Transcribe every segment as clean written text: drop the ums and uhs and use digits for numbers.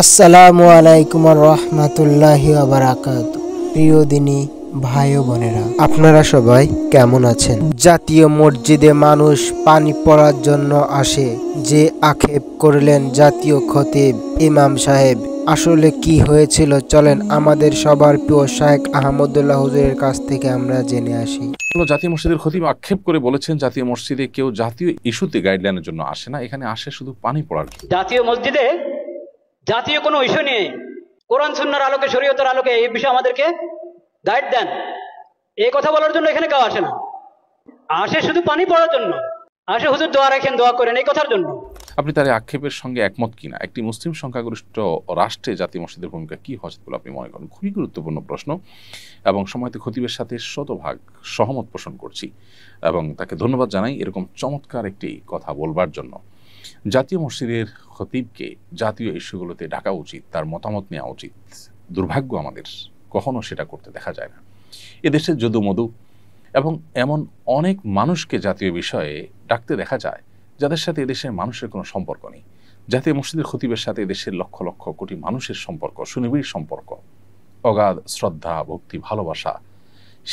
আসসালামু আলাইকুম রহমতুল্লাহি বারাকাতু। প্রিয় দিনী ভাই ও বোনেরা, আপনারা সবাই কেমন আছেন? জাতীয় মসজিদে মানুষ পানি পড়ার জন্য আসে, যে আক্ষেপ করলেন জাতীয় খতিব ইমাম সাহেব। আসলে কি হয়েছিল, চলেন আমাদের সবার প্রিয় শায়েখ আহমদুল্লাহ হুজুরের কাছ থেকে আমরা জেনে আসি। জাতীয় মসজিদের খতিব আক্ষেপ করে বলেছেন, জাতীয় মসজিদে কেউ জাতীয় ইস্যুতে গাইডলাইনের জন্য আসে না, এখানে আসে শুধু পানি পড়ার জন্য। জাতীয় মসজিদে জাতীয় কোনো ইস্যু নিয়ে কোরআন সুন্নাহর আলোকে, শরীয়তের আলোকে এই বিষয়ে আমাদেরকে গাইড দেন, এই কথা বলার জন্য এখানে কেউ আসে না। আসে শুধু পানি পড়ার জন্য, আসে হুজুর দোয়া রাখেন, দোয়া করেন, এই কথার জন্য। আপনি তার আক্ষেপের সঙ্গে একমত কিনা? একটি মুসলিম সংখ্যাগরিষ্ঠ রাষ্ট্রে জাতীয় মসজিদের ভূমিকা কি হওয়া উচিত বলে আপনি মনে করেন? খুবই গুরুত্বপূর্ণ প্রশ্ন এবং সময়তে খতিবের সাথে শতভাগ সহমত পোষণ করছি এবং তাকে ধন্যবাদ জানাই এরকম চমৎকার একটি কথা বলবার জন্য। জাতীয় মসজিদের খতিবকে জাতীয় ইস্যুগুলোতে ডাকা উচিত, তার মতামত নেওয়া উচিত। দুর্ভাগ্য আমাদের কখনো সেটা করতে দেখা যায় না। এদেশের যদু মধু এবং এমন অনেক মানুষকে জাতীয় বিষয়ে ডাকতে দেখা যায় যাদের সাথে এদেশের মানুষের কোনো সম্পর্ক নেই। জাতীয় মসজিদের খতিবের সাথে এদেশের লক্ষ লক্ষ কোটি মানুষের সম্পর্ক, সুনিবিড় সম্পর্ক, অগাধ শ্রদ্ধা, ভক্তি, ভালোবাসা।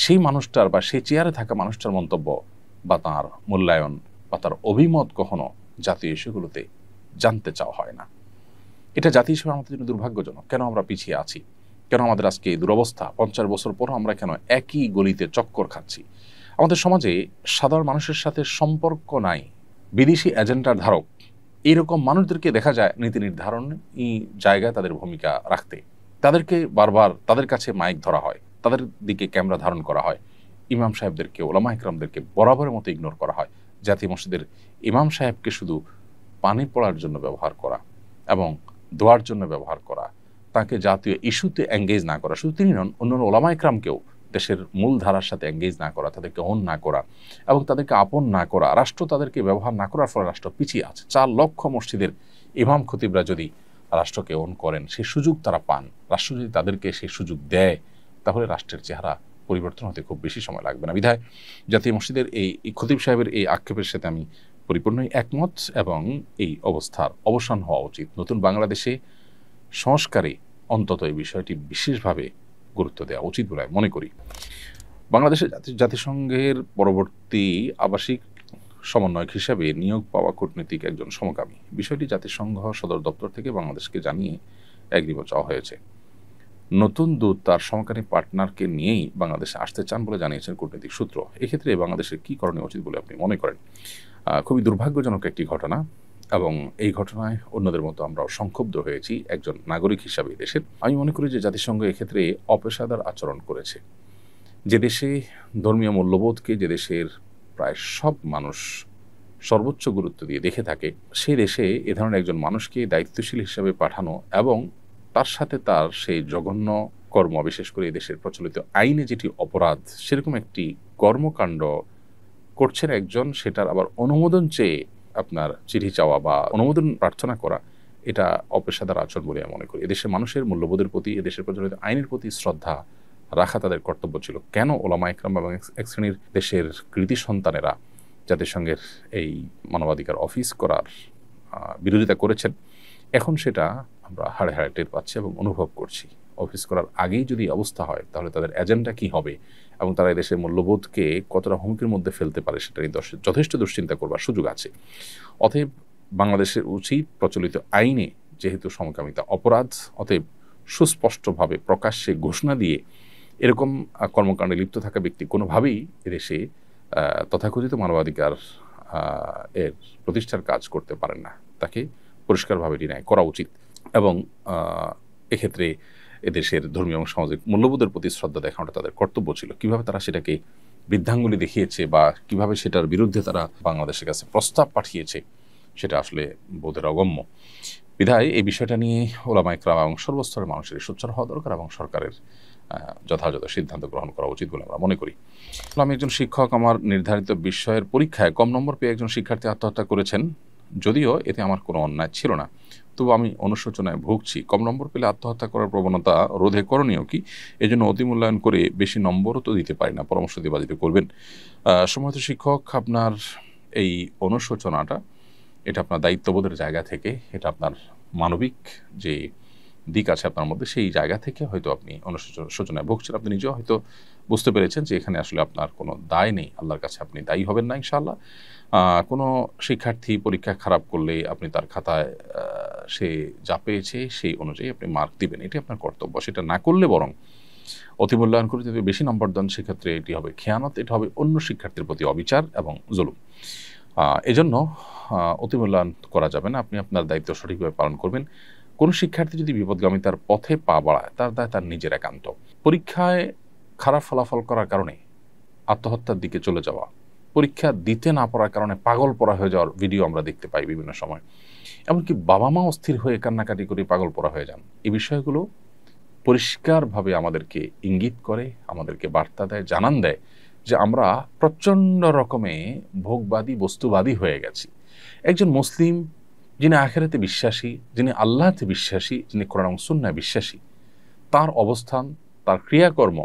সেই মানুষটার বা সেই চেয়ারে থাকা মানুষটার মন্তব্য বা তাঁর মূল্যায়ন বা তার অভিমত কখনো জাতীয় ইস্যুগুলোতে জানতে চাওয়া হয় না। এটা জাতীয় হিসেবে আমাদের জন্য দুর্ভাগ্যজনক। কেন আমরা পিছিয়ে আছি? কেন আমাদের আজকে এই দুরবস্থা? 50 বছর পরও আমরা কেন একই গলিতে চক্কর খাচ্ছি? আমাদের সমাজে সাধারণ মানুষের সাথে সম্পর্ক নাই, বিদেশি এজেন্ডার ধারক এইরকম মানুষদেরকে দেখা যায় নীতি নির্ধারণী জায়গায় তাদের ভূমিকা রাখতে। তাদেরকে বারবার তাদের কাছে মাইক ধরা হয়, তাদের দিকে ক্যামেরা ধারণ করা হয়। ইমাম সাহেবদেরকে, ওলামা ইকরামদেরকে বরাবরের মতো ইগনোর করা হয়। জাতীয় মসজিদের ইমাম সাহেবকে শুধু পানি পড়ার জন্য ব্যবহার করা এবং দোয়ার জন্য ব্যবহার করা, তাকে জাতীয় ইস্যুতে এঙ্গেজ না করা, শুধু তিনি নন, অন্যান্য ওলামা ইকরামকেও দেশের মূল ধারার সাথে এঙ্গেজ না করা, তাদেরকে অন না করা এবং তাদেরকে আপন না করা, রাষ্ট্র তাদেরকে ব্যবহার না করার ফলে রাষ্ট্র পিছিয়ে আছে। 4 লক্ষ মসজিদের ইমাম খতিবরা যদি রাষ্ট্রকে অন করেন, সেই সুযোগ তারা পান, রাষ্ট্র যদি তাদেরকে সেই সুযোগ দেয়, তাহলে রাষ্ট্রের চেহারা পরিবর্তন হতে খুব বেশি সময় লাগবে না। বিধায় জাতীয় মসজিদের এই খতিব সাহেবের এই আক্ষেপের সাথে আমি পরিপূর্ণই একমত এবং এই অবস্থার অবসান হওয়া উচিত। নতুন বাংলাদেশে সংস্কারে অন্তত এই বিষয়টি বিশেষভাবে গুরুত্ব দেওয়া উচিত বলে মনে করি। বাংলাদেশের জাতিসংঘের পরবর্তী আবাসিক সমন্বয়ক হিসাবে নিয়োগ পাওয়া কূটনীতিক একজন সমকামী, বিষয়টি জাতিসংঘ সদর দপ্তর থেকে বাংলাদেশকে জানিয়ে এগ্রিমেন্ট চাওয়া হয়েছে। নতুন দূত তার সমকামী পার্টনারকে নিয়েই বাংলাদেশে আসতে চান বলে জানিয়েছেন কূটনীতিক সূত্র। এক্ষেত্রে বাংলাদেশের কী করণীয় উচিত বলে আপনি মনে করেন? খুবই দুর্ভাগ্যজনক একটি ঘটনা এবং এই ঘটনায় অন্যদের মতো আমরাও সংক্ষুব্ধ হয়েছি একজন নাগরিক হিসাবে দেশের। আমি মনে করি যে জাতিসংঘ এক্ষেত্রে অপেশাদার আচরণ করেছে। যে দেশে ধর্মীয় মূল্যবোধকে, যে দেশের প্রায় সব মানুষ সর্বোচ্চ গুরুত্ব দিয়ে দেখে থাকে, সেই দেশে এ ধরনের একজন মানুষকে দায়িত্বশীল হিসাবে পাঠানো এবং তার সাথে তার সেই জঘন্য কর্ম, বিশেষ করে দেশের প্রচলিত আইনে যেটি অপরাধ, সেরকম একটি কর্মকাণ্ড করছেন একজন, সেটার আবার অনুমোদন চেয়ে আপনার চিঠি চাওয়া বা অনুমোদন প্রার্থনা করা, এটা অপেশাদার আচরণ বলে আমি মনে করি। এদেশের মানুষের মূল্যবোধের প্রতি, এদেশের প্রচলিত আইনের প্রতি শ্রদ্ধা রাখা তাদের কর্তব্য ছিল। কেন ওলামা ইকরাম এবং এক শ্রেণীর দেশের কৃতি সন্তানেরা জাতিসংঘের এই মানবাধিকার অফিস করার বিরোধিতা করেছেন, এখন সেটা আমরা হাড়ে হাড়ে টের পাচ্ছি এবং অনুভব করছি। অফিস করার আগেই যদি অবস্থা হয়, তাহলে তাদের এজেন্ডা কি হবে এবং তারা দেশের মূল্যবোধকে কতটা হুমকির মধ্যে ফেলতে পারে, সেটা নিয়ে যথেষ্ট দুশ্চিন্তা করবার সুযোগ আছে। অতএব বাংলাদেশের উচিত, প্রচলিত আইনে যেহেতু সমকামিতা অপরাধ, অতএব সুস্পষ্টভাবে প্রকাশ্যে ঘোষণা দিয়ে এরকম কর্মকাণ্ডে লিপ্ত থাকা ব্যক্তি কোনোভাবেই এদেশে তথাকথিত মানবাধিকার এর প্রতিষ্ঠার কাজ করতে পারেন না। তাকে পরিষ্কারভাবে ডিনাই করা উচিত এবং এক্ষেত্রে এদেশের ধর্মীয় এবং সামাজিক মূল্যবোধের প্রতি শ্রদ্ধা দেখানোটা তাদের কর্তব্য ছিল। কিভাবে তারা সেটাকে বৃদ্ধাঙ্গুলি দেখিয়েছে বা কিভাবে সেটার বিরুদ্ধে তারা বাংলাদেশের কাছে প্রস্তাব পাঠিয়েছে, সেটা আসলে বোধের অগম্য। বিধায় এই বিষয়টা নিয়ে ওলামা ইকরাম এবং সর্বস্তরের মানুষের সোচ্চার হওয়া দরকার এবং সরকারের যথাযথ সিদ্ধান্ত গ্রহণ করা উচিত বলে আমরা মনে করি। আমি একজন শিক্ষক, আমার নির্ধারিত বিষয়ের পরীক্ষায় কম নম্বর পেয়ে একজন শিক্ষার্থী আত্মহত্যা করেছেন। যদিও এতে আমার কোনো অন্যায় ছিল না, তবু আমি অনুশোচনায় ভুগছি। কম নম্বর পেলে আত্মহত্যা করার প্রবণতা রোধে করণীয় কি? এই জন্য অতিমূল্যায়ন করে বেশি নম্বরও তো দিতে পারি না, পরামর্শ দিয়ে বাজিত করবেন। সম্মানিত শিক্ষক, আপনার এই অনুশোচনাটা, এটা আপনার দায়িত্ববোধের জায়গা থেকে, এটা আপনার মানবিক যে দিক আছে আপনার মধ্যে, সেই জায়গা থেকে হয়তো আপনি অনুশোচনায় ভুগছেন। আপনি নিজেও হয়তো বুঝতে পেরেছেন যে এখানে আসলে আপনার কোনো দায় নেই, আল্লাহর কাছে আপনি দায়ী হবেন না ইনশাআল্লাহ। কোনো শিক্ষার্থী পরীক্ষা খারাপ করলে আপনি তার খাতায় সে যা পেয়েছে সেই অনুযায়ী আপনি মার্ক দিবেন, এটি আপনার কর্তব্য। সেটা না করলে বরং অতিমূল্যায়ন করে যদি বেশি নম্বর দেন, সেক্ষেত্রে এটি হবে খেয়ানত, এটা হবে অন্য শিক্ষার্থীর প্রতি অবিচার এবং জুলুম। এজন্য অতিমূল্যায়ন করা যাবে না। আপনি আপনার দায়িত্ব সঠিকভাবে পালন করবেন। কোনো শিক্ষার্থী যদি বিপদগামিতার পথে পা বাড়ায়, তার দায় তার নিজের একান্ত। পরীক্ষায় খারাপ ফলাফল করার কারণে আত্মহত্যার দিকে চলে যাওয়া, পরীক্ষা দিতে না পারার কারণে পাগল পড়া হয়ে যাওয়ার ভিডিও আমরা দেখতে পাই বিভিন্ন সময়। এমনকি বাবা মা অস্থির হয়ে কান্নাকাটি করে পাগল পড়া হয়ে যান। এই বিষয়গুলো পরিষ্কারভাবে আমাদেরকে ইঙ্গিত করে, আমাদেরকে বার্তা দেয়, জানান দেয় যে আমরা প্রচণ্ড রকমে ভোগবাদী, বস্তুবাদী হয়ে গেছি। একজন মুসলিম যিনি আখিরাতে বিশ্বাসী, যিনি আল্লাহতে বিশ্বাসী, যিনি কোরআন এবং সুন্নাহয় বিশ্বাসী, তার অবস্থান, তার ক্রিয়াকর্ম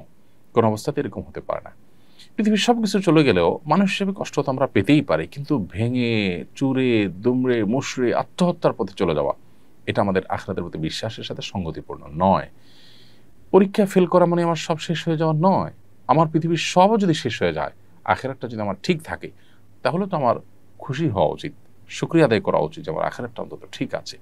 কোন অবস্থাতে এরকম হতে পারে না। পৃথিবীর সব কিছু চলে গেলেও মানুষ হিসেবে কষ্ট তো আমরা পেতেই পারি, কিন্তু ভেঙে চুরে দুমড়ে মুশড়ে আত্মহত্যার পথে চলে যাওয়া, এটা আমাদের আখিরাতের প্রতি বিশ্বাসের সাথে সঙ্গতিপূর্ণ নয়। পরীক্ষা ফেল করা মানে আমার সব শেষ হয়ে যাওয়া নয়। আমার পৃথিবীর সবও যদি শেষ হয়ে যায়, আখিরাতটা যদি আমার ঠিক থাকে, তাহলে তো আমার খুশি হওয়া উচিত, শুকরিয়া আদায় করা উচিত যে আমার আখিরাতটা অন্তত ঠিক আছে।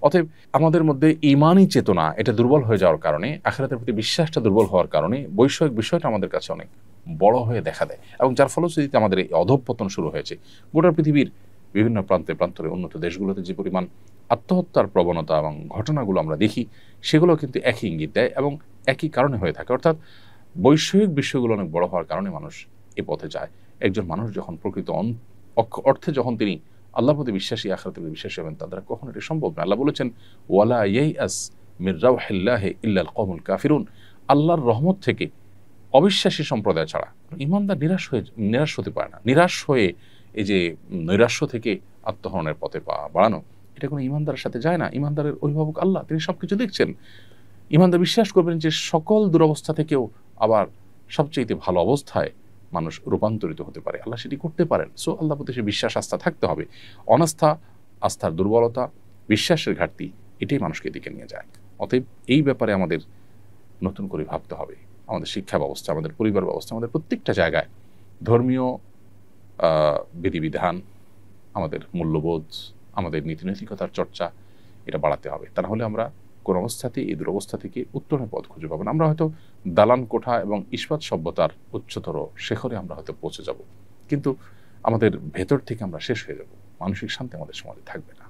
অতএব আমাদের মধ্যে ঈমানি চেতনা এটা দুর্বল হয়ে যাওয়ার কারণে, আখিরাতের প্রতি বিশ্বাসটা দুর্বল হওয়ার কারণে বৈষয়িক বিষয়টা আমাদের কাছে অনেক বড় হয়ে দেখা দেয়, এবং যার ফলশ্রুতিতে আমাদের এই অধঃপতন শুরু হয়েছে। গোটা পৃথিবীর বিভিন্ন প্রান্তে প্রান্তরে উন্নত দেশগুলোতে যে পরিমাণ আত্মহত্যার প্রবণতা এবং ঘটনাগুলো আমরা দেখি, সেগুলো কিন্তু একই ইঙ্গিত দেয় এবং একই কারণে হয়ে থাকে। অর্থাৎ বৈষয়িক বিষয়গুলো অনেক বড় হওয়ার কারণে মানুষ এ পথে যায়। একজন মানুষ যখন প্রকৃত অর্থে যখন তিনি আল্লাহর প্রতি বিশ্বাসী, আখিরাতের প্রতি বিশ্বাসী হবেন, তার দ্বারা কখনো এটি সম্ভব না। আল্লাহ বলেছেন, ওয়ালা ইয়াইআস মির রাউহিল্লাহি ইল্লাল কওমুল কাফিরুন, আল্লাহর রহমত থেকে অবিশ্বাসী সম্প্রদায় ছাড়া ঈমানদার নিরাশ হতে পারে না। নিরাশ হয়ে এই যে নৈরাশ্য থেকে আত্মহরণের পথে পা বাড়ানো, এটা কোনো ঈমানদারের সাথে যায় না। ঈমানদারের অভিভাবক আল্লাহ, তিনি সবকিছু দেখছেন। ঈমানদার বিশ্বাস করবেন যে সকল দুরবস্থা থেকেও আবার সবচেয়ে ভালো অবস্থায় মানুষ রূপান্তরিত হতে পারে, আল্লাহ সেটি করতে পারেন। সো আল্লাহ প্রতি সে বিশ্বাস, আস্থা থাকতে হবে। অনাস্থা, আস্থার দুর্বলতা, বিশ্বাসের ঘাটতি, এটাই মানুষকে এদিকে নিয়ে যায়। অতএব এই ব্যাপারে আমাদের নতুন করে ভাবতে হবে। আমাদের শিক্ষা ব্যবস্থা, আমাদের পরিবার ব্যবস্থা, আমাদের প্রত্যেকটা জায়গায় ধর্মীয় বিধিবিধান, আমাদের মূল্যবোধ, আমাদের নীতিনৈতিকতার চর্চা, এটা বাড়াতে হবে। তা না হলে আমরা কোন অবস্থাতেই এই দুরবস্থা থেকে উত্তরণের পথ খুঁজে পাবো না। আমরা হয়তো দালান কোঠা এবং ইস্পাত সভ্যতার উচ্চতর শেখরে আমরা হয়তো পৌঁছে যাব, কিন্তু আমাদের ভেতর থেকে আমরা শেষ হয়ে যাব। মানসিক শান্তি আমাদের সমাজে থাকবে না।